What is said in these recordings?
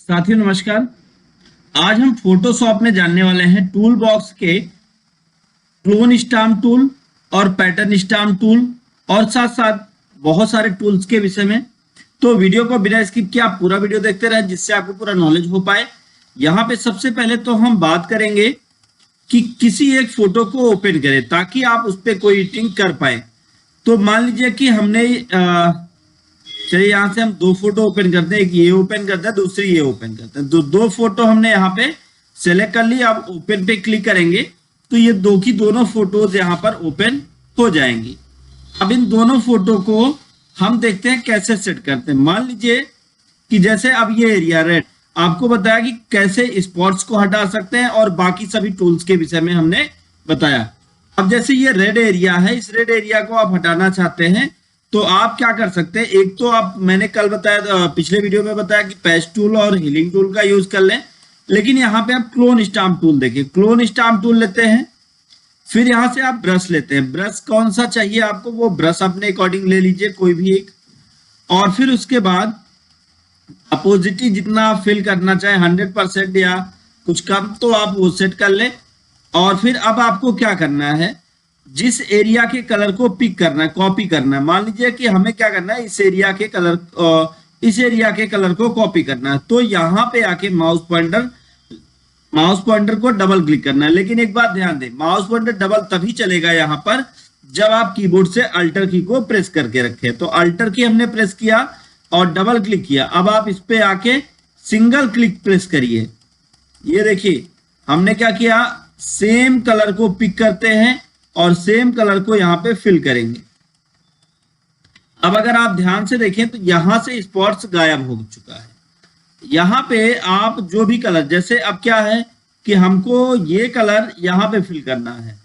साथियों नमस्कार। आज हम फोटोशॉप में जानने वाले हैं टूल बॉक्स के क्लोन स्टाम्प टूल और पैटर्न स्टाम्प टूल और साथ साथ बहुत सारे टूल्स के विषय में। तो वीडियो को बिना स्किप किए आप पूरा वीडियो देखते रहें जिससे आपको पूरा नॉलेज हो पाए। यहाँ पे सबसे पहले तो हम बात करेंगे कि किसी एक फोटो को ओपन करें ताकि आप उस पर कोई एडिटिंग कर पाए। तो मान लीजिए कि हमने चलिए यहाँ से हम दो फोटो ओपन करते हैं, एक ये ओपन करते हैं, दूसरी ये ओपन करते हैं। तो दो फोटो हमने यहाँ पे सेलेक्ट कर ली। अब ओपन पे क्लिक करेंगे तो ये दो की दोनों फोटोज यहाँ पर ओपन हो जाएंगी। अब इन दोनों फोटो को हम देखते हैं कैसे सेट करते हैं। मान लीजिए कि जैसे अब ये एरिया रेड, आपको बताया कि कैसे स्पॉट्स को हटा सकते हैं और बाकी सभी टूल्स के विषय में हमने बताया। अब जैसे ये रेड एरिया है, इस रेड एरिया को आप हटाना चाहते हैं तो आप क्या कर सकते हैं। एक तो आप, मैंने कल बताया, पिछले वीडियो में बताया कि पेस्ट टूल और हीलिंग टूल का यूज कर लें, लेकिन यहाँ पे आप क्लोन स्टाम्प टूल देखिए, क्लोन स्टाम्प टूल लेते हैं। फिर यहाँ से आप ब्रश लेते हैं। ब्रश कौन सा चाहिए आपको, वो ब्रश अपने अकॉर्डिंग ले लीजिए कोई भी एक। और फिर उसके बाद अपोजिटी जितना आप फिल करना चाहे 100% या कुछ कम, तो आप वो सेट कर लें। और फिर अब आपको क्या करना है, जिस एरिया के कलर को पिक करना है, कॉपी करना है। मान लीजिए कि हमें क्या करना है, इस एरिया के कलर को कॉपी करना है। तो यहाँ पे आके माउस पॉइंटर को डबल क्लिक करना है। लेकिन एक बात ध्यान दें, माउस पॉइंटर डबल तभी चलेगा यहाँ पर जब आप कीबोर्ड से अल्टर की को प्रेस करके रखें। तो अल्टर की हमने प्रेस किया और डबल क्लिक किया। अब आप इस पे आके सिंगल क्लिक प्रेस करिए। ये देखिए हमने क्या किया, सेम कलर को पिक करते हैं और सेम कलर को यहाँ पे फिल करेंगे। अब अगर आप ध्यान से देखें तो यहां से स्पॉट्स गायब हो चुका है। यहाँ पे आप जो भी कलर, जैसे अब क्या है कि हमको ये कलर यहाँ पे फिल करना है,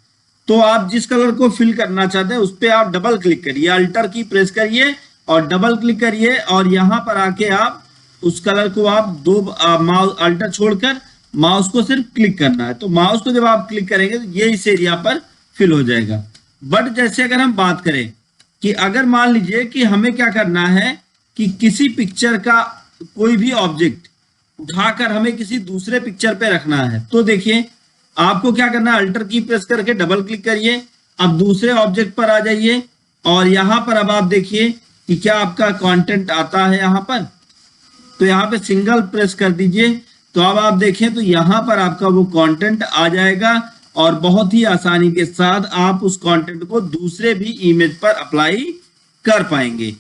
तो आप जिस कलर को फिल करना चाहते हैं उस पर आप डबल क्लिक करिए, अल्टर की प्रेस करिए और डबल क्लिक करिए। और यहाँ पर आके आप उस कलर को आप माउस अल्टर छोड़कर माउस को सिर्फ क्लिक करना है। तो माउस को जब आप क्लिक करेंगे तो ये इस एरिया पर फिल हो जाएगा। बट जैसे अगर हम बात करें कि अगर मान लीजिए कि हमें क्या करना है कि किसी पिक्चर का कोई भी ऑब्जेक्ट उठाकर हमें किसी दूसरे पिक्चर पे रखना है, तो देखिए आपको क्या करना है, अल्टर की प्रेस करके डबल क्लिक करिए। अब दूसरे ऑब्जेक्ट पर आ जाइए और यहाँ पर अब आप देखिए कि क्या आपका कंटेंट आता है यहाँ पर। तो यहाँ पे सिंगल प्रेस कर दीजिए। तो अब आप देखें तो यहाँ पर आपका वो कंटेंट आ जाएगा और बहुत ही आसानी के साथ आप उस कंटेंट को दूसरे भी इमेज पर अप्लाई कर पाएंगे।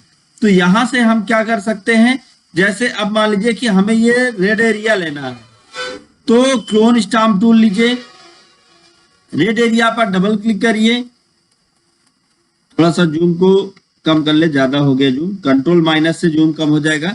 तो यहां से हम क्या कर सकते हैं, जैसे अब मान लीजिए कि हमें ये रेड एरिया लेना है, तो क्लोन स्टाम्प टूल लीजिए, रेड एरिया पर डबल क्लिक करिए। थोड़ा सा जूम को कम कर ले, ज्यादा हो गया जूम, कंट्रोल माइनस से जूम कम हो जाएगा।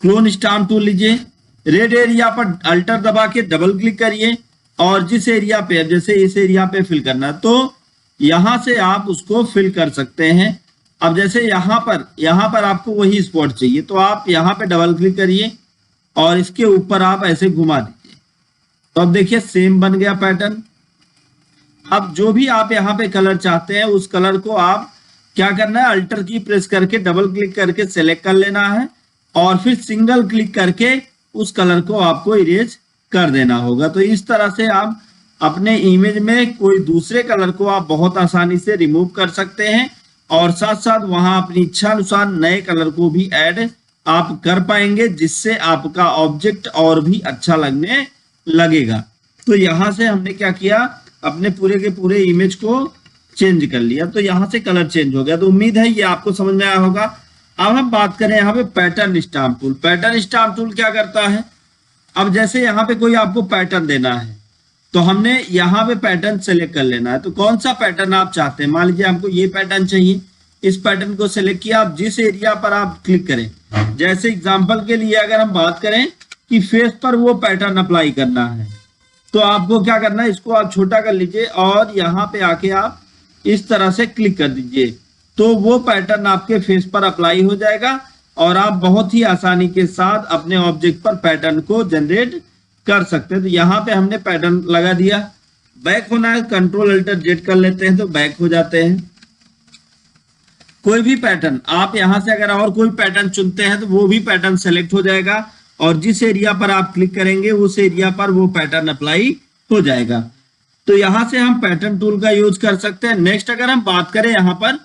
क्लोन स्टाम्प टूल लीजिए, रेड एरिया पर अल्टर दबा के डबल क्लिक करिए और जिस एरिया पे, जैसे इस एरिया पे फिल करना है तो यहां से आप उसको फिल कर सकते हैं। अब जैसे यहाँ पर आपको वही स्पॉट चाहिए तो आप यहाँ पे डबल क्लिक करिए और इसके ऊपर आप ऐसे घुमा दीजिए। तो अब देखिए सेम बन गया पैटर्न। अब जो भी आप यहाँ पे कलर चाहते हैं उस कलर को आप क्या करना है, अल्टर की प्रेस करके डबल क्लिक करके सेलेक्ट कर लेना है और फिर सिंगल क्लिक करके उस कलर को आपको इरेज कर देना होगा। तो इस तरह से आप अपने इमेज में कोई दूसरे कलर को आप बहुत आसानी से रिमूव कर सकते हैं और साथ साथ वहां अपनी इच्छा अनुसार नए कलर को भी ऐड आप कर पाएंगे, जिससे आपका ऑब्जेक्ट और भी अच्छा लगने लगेगा। तो यहां से हमने क्या किया, अपने पूरे के पूरे इमेज को चेंज कर लिया। तो यहां से कलर चेंज हो गया। तो उम्मीद है ये आपको समझ में आया होगा। अब हम बात करें यहाँ पे pattern stamp tool. Pattern stamp tool क्या करता है, अब जैसे यहाँ पे कोई आपको पैटर्न देना है तो हमने यहाँ पे पैटर्न सेलेक्ट कर लेना है। तो कौन सा पैटर्न आप चाहते हैं, मान लीजिए हमको ये पैटर्न चाहिए, इस पैटर्न को सेलेक्ट किया। आप जिस एरिया पर आप क्लिक करें, जैसे एग्जांपल के लिए अगर हम बात करें कि फेस पर वो पैटर्न अप्लाई करना है तो आपको क्या करना है, इसको आप छोटा कर लीजिए और यहाँ पे आके आप इस तरह से क्लिक कर दीजिए। तो वो पैटर्न आपके फेस पर अप्लाई हो जाएगा और आप बहुत ही आसानी के साथ अपने ऑब्जेक्ट पर पैटर्न को जनरेट कर सकते हैं। तो यहाँ पे हमने पैटर्न लगा दिया। बैक होना है, कंट्रोल अल्टर जेड कर लेते हैं तो बैक हो जाते हैं। कोई भी पैटर्न आप यहां से अगर और कोई पैटर्न चुनते हैं तो वो भी पैटर्न सेलेक्ट हो जाएगा और जिस एरिया पर आप क्लिक करेंगे उस एरिया पर वो पैटर्न अप्लाई हो जाएगा। तो यहां से हम पैटर्न टूल का यूज कर सकते हैं। नेक्स्ट अगर हम बात करें यहां पर,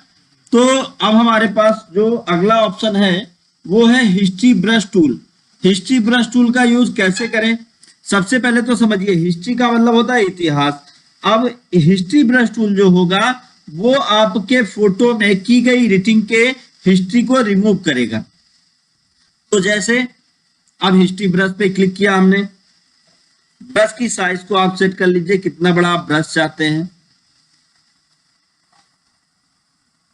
तो अब हमारे पास जो अगला ऑप्शन है वो है history brush tool. History brush tool का यूज कैसे करें? सबसे पहले तो समझिए, हिस्ट्री का मतलब होता है इतिहास। अब हिस्ट्री ब्रश टूल जो होगा वो आपके फोटो में की गई एडिटिंग के हिस्ट्री को रिमूव करेगा। तो जैसे अब हिस्ट्री ब्रश पे क्लिक किया हमने, ब्रश की साइज को आप सेट कर लीजिए, कितना बड़ा आप ब्रश चाहते हैं,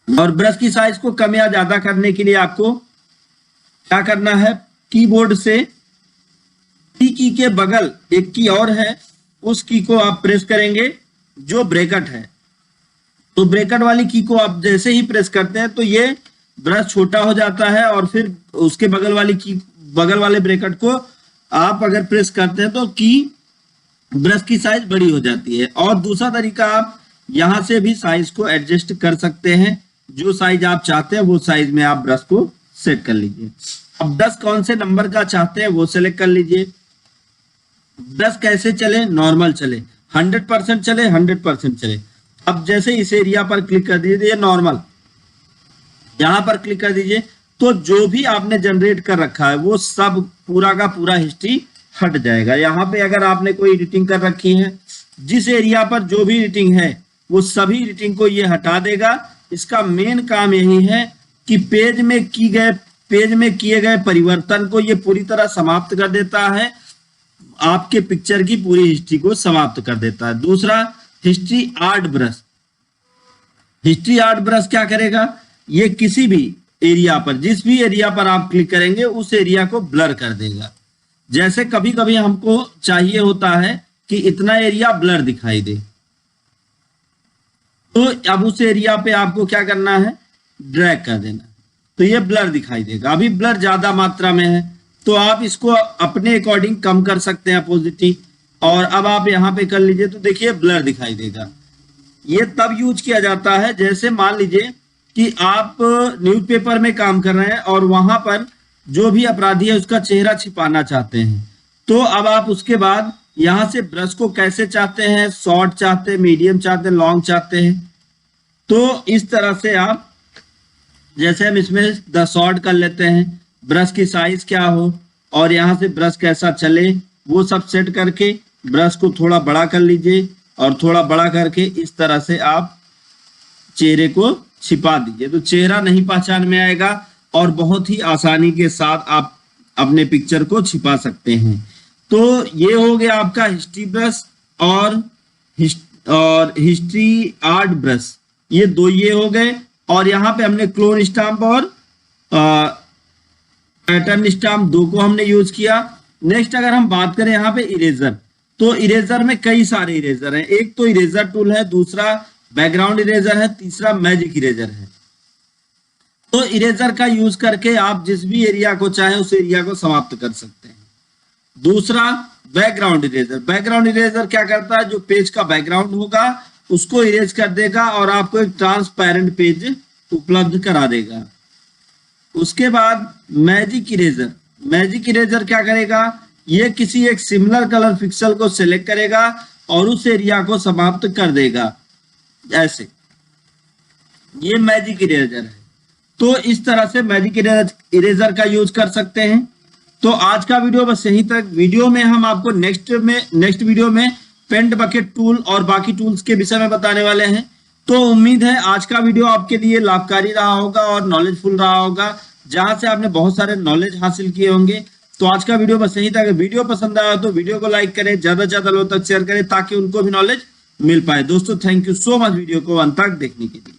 और ब्रश की साइज को कम या ज्यादा करने के लिए आपको क्या करना है, कीबोर्ड से टी की के बगल एक की और है, उस की को आप प्रेस करेंगे जो ब्रैकेट है। तो ब्रैकेट वाली की को आप जैसे ही प्रेस करते हैं तो ये ब्रश छोटा हो जाता है, और फिर उसके बगल वाली की, बगल वाले ब्रैकेट को आप अगर प्रेस करते हैं तो की ब्रश की साइज बड़ी हो जाती है। और दूसरा तरीका, आप यहां से भी साइज को एडजस्ट कर सकते हैं, जो साइज आप चाहते हैं वो साइज में आप ब्रश को सेट कर लीजिए। अब ब्रश कौन से नंबर का चाहते हैं वो सेलेक्ट कर लीजिए। ब्रश कैसे चले? नॉर्मल चले, 100% चले, 100% चले। अब जैसे इस एरिया पर क्लिक कर दीजिए, नॉर्मल, यहां पर क्लिक कर दीजिए, तो जो भी आपने जनरेट कर रखा है वो सब पूरा का पूरा हिस्ट्री हट जाएगा। यहाँ पे अगर आपने कोई एडिटिंग कर रखी है, जिस एरिया पर जो भी एडिटिंग है वो सभी एडिटिंग को ये हटा देगा। इसका मेन काम यही है कि पेज में किए गए परिवर्तन को ये पूरी तरह समाप्त कर देता है, आपके पिक्चर की पूरी हिस्ट्री को समाप्त कर देता है। दूसरा, history art brush. History art brush क्या करेगा, ये किसी भी एरिया पर, जिस भी एरिया पर आप क्लिक करेंगे उस एरिया को ब्लर कर देगा। जैसे कभी कभी हमको चाहिए होता है कि इतना एरिया ब्लर दिखाई दे, तो अब उस एरिया पे आपको क्या करना है, ड्रैग कर देना, तो ये ब्लर दिखाई देगा। अभी ब्लर ज्यादा मात्रा में है तो आप इसको अपने अकॉर्डिंग कम कर सकते हैं, अपोजिटी, और अब आप यहाँ पे कर लीजिए तो देखिए ब्लर दिखाई देगा। ये तब यूज किया जाता है, जैसे मान लीजिए कि आप न्यूज़पेपर में काम कर रहे हैं और वहां पर जो भी अपराधी है उसका चेहरा छिपाना चाहते हैं, तो अब आप उसके बाद यहां से ब्रश को कैसे चाहते हैं, शॉर्ट चाहते हैं, मीडियम चाहते हैं, लॉन्ग चाहते हैं, तो इस तरह से आप, जैसे हम इसमें द शॉर्ट कर लेते हैं, ब्रश की साइज क्या हो और यहाँ से ब्रश कैसा चले वो सब सेट करके ब्रश को थोड़ा बड़ा कर लीजिए, और थोड़ा बड़ा करके इस तरह से आप चेहरे को छिपा दीजिए, तो चेहरा नहीं पहचान में आएगा और बहुत ही आसानी के साथ आप अपने पिक्चर को छिपा सकते हैं। तो ये हो गया आपका हिस्ट्री ब्रश और हिस्ट्री आर्ट ब्रश, ये दो ये हो गए। और यहाँ पे हमने क्लोन स्टाम्प और पैटर्न स्टाम्प दो को हमने यूज किया। नेक्स्ट अगर हम बात करें यहाँ पे इरेजर, तो इरेजर में कई सारे इरेजर हैं। एक तो इरेजर टूल है, दूसरा बैकग्राउंड इरेजर है, तीसरा मैजिक इरेजर है। तो इरेजर का यूज करके आप जिस भी एरिया को चाहे उस एरिया को समाप्त कर सकते हैं। दूसरा बैकग्राउंड इरेजर। बैकग्राउंड इरेजर क्या करता है, जो पेज का बैकग्राउंड होगा उसको इरेज कर देगा और आपको एक ट्रांसपेरेंट पेज उपलब्ध करा देगा। उसके बाद मैजिक इरेजर। मैजिक इरेजर क्या करेगा, ये किसी एक सिमिलर कलर पिक्सल को सिलेक्ट करेगा और उस एरिया को समाप्त कर देगा, ऐसे। ये मैजिक इरेजर है। तो इस तरह से मैजिक इरेजर का यूज कर सकते हैं। तो आज का वीडियो बस यहीं तक। वीडियो में हम आपको नेक्स्ट वीडियो में पेंट बकेट टूल और बाकी टूल्स के विषय में बताने वाले हैं। तो उम्मीद है आज का वीडियो आपके लिए लाभकारी रहा होगा और नॉलेजफुल रहा होगा, जहां से आपने बहुत सारे नॉलेज हासिल किए होंगे। तो आज का वीडियो बस यहीं तक। वीडियो पसंद आया तो वीडियो को लाइक करें, ज्यादा से ज्यादा लोगों तक शेयर करें ताकि उनको भी नॉलेज मिल पाए। दोस्तों thank you so much video को अंत तक देखने के लिए।